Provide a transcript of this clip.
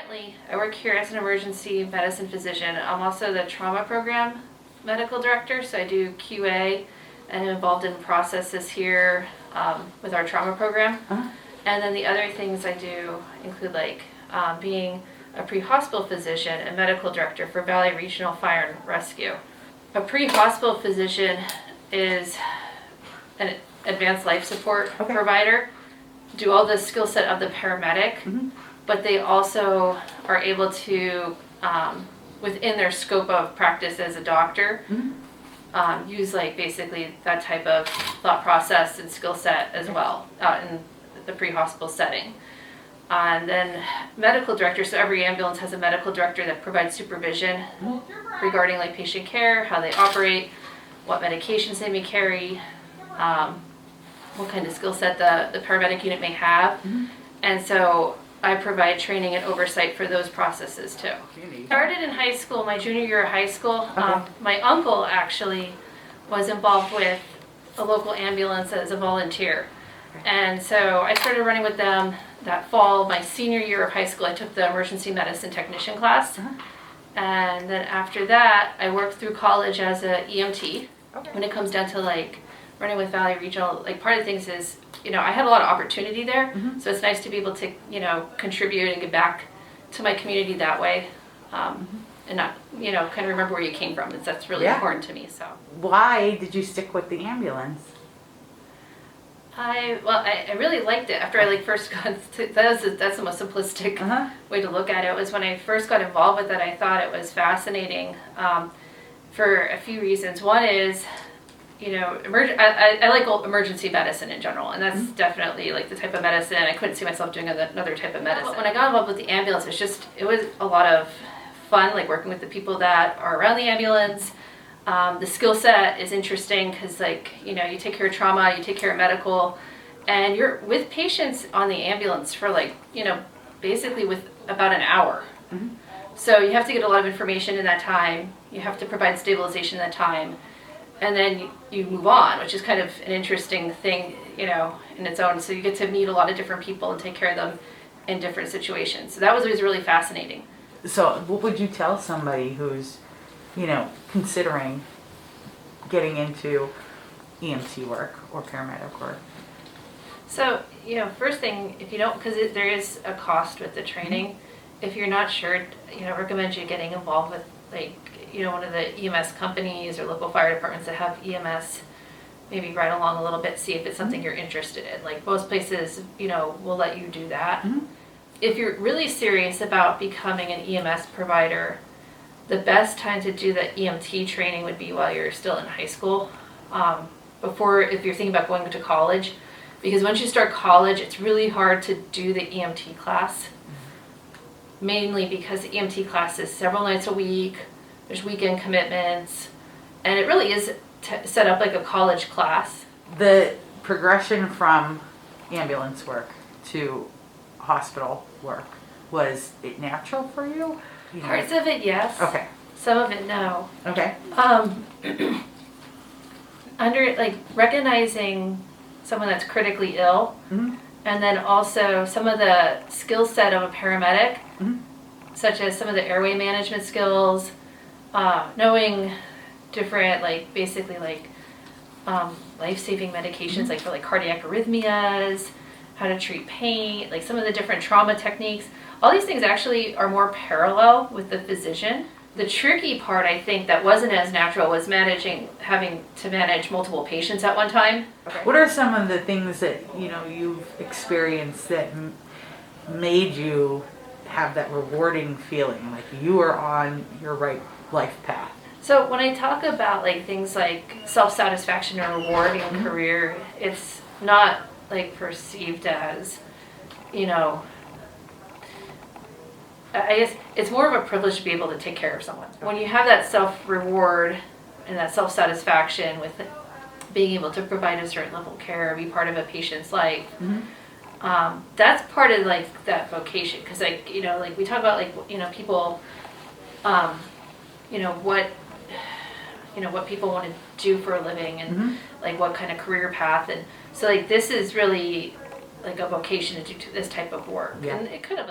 Currently, I work here as an emergency medicine physician. I'm also the trauma program medical director, so I do QA and I'm involved in processes here with our trauma program. And then the other things I do include being a pre-hospital physician and medical director for Valley Regional Fire and Rescue. A pre-hospital physician is an advanced life support provider, do all the skill set of the paramedic, but they also are able to, within their scope of practice as a doctor, use basically that type of thought process and skill set as well in the pre-hospital setting. And then medical director, so every ambulance has a medical director that provides supervision regarding patient care, how they operate, what medications they may carry, what kind of skill set the paramedic unit may have. And so I provide training and oversight for those processes too. Started in high school, my junior year of high school. My uncle actually was involved with a local ambulance as a volunteer. And so I started running with them that fall. My senior year of high school, I took the emergency medicine technician class. And then after that, I worked through college as a EMT. When it comes down to running with Valley Regional, part of the things is, I had a lot of opportunity there. So it's nice to be able to, contribute and give back to my community that way. And not, kind of remember where you came from. That's really important to me. So why did you stick with the ambulance? I really liked it after I first got to, that's the most simplistic way to look at it. Was when I first got involved with it, I thought it was fascinating for a few reasons. One is, I like emergency medicine in general, and that's definitely the type of medicine. I couldn't see myself doing another type of medicine. But when I got involved with the ambulance, it was a lot of fun, working with the people that are around the ambulance. The skill set is interesting because you take care of trauma, you take care of medical, and you're with patients on the ambulance for basically with about an hour. So you have to get a lot of information in that time. You have to provide stabilization in that time. And then you move on, which is kind of an interesting thing, in its own. So you get to meet a lot of different people and take care of them in different situations. So that was always really fascinating. So what would you tell somebody who's, considering getting into EMT work or paramedic work? So, first thing, if you don't, because there is a cost with the training, if you're not sure, I recommend you getting involved with one of the EMS companies or local fire departments that have EMS, maybe ride along a little bit, see if it's something you're interested in. Most places, will let you do that. If you're really serious about becoming an EMS provider, the best time to do the EMT training would be while you're still in high school, if you're thinking about going to college, because once you start college, it's really hard to do the EMT class, mainly because the EMT class is several nights a week, there's weekend commitments, and it really is set up like a college class. The progression from ambulance work to hospital work, was it natural for you? Parts of it, yes. Okay. Some of it, no. Okay. Under recognizing someone that's critically ill, and then also some of the skill set of a paramedic, such as some of the airway management skills, knowing different life-saving medications for cardiac arrhythmias, how to treat pain, some of the different trauma techniques. All these things actually are more parallel with the physician. The tricky part, I think, that wasn't as natural was having to manage multiple patients at one time. What are some of the things that, you've experienced that made you have that rewarding feeling, like you are on your right life path? So when I talk about things like self-satisfaction and rewarding career, it's not perceived as, I guess it's more of a privilege to be able to take care of someone. When you have that self-reward and that self-satisfaction with being able to provide a certain level of care, be part of a patient's life, that's part of that vocation. Because we talk about people, what people want to do for a living and what kind of career path, and so this is really a vocation to do this type of work. And it kind of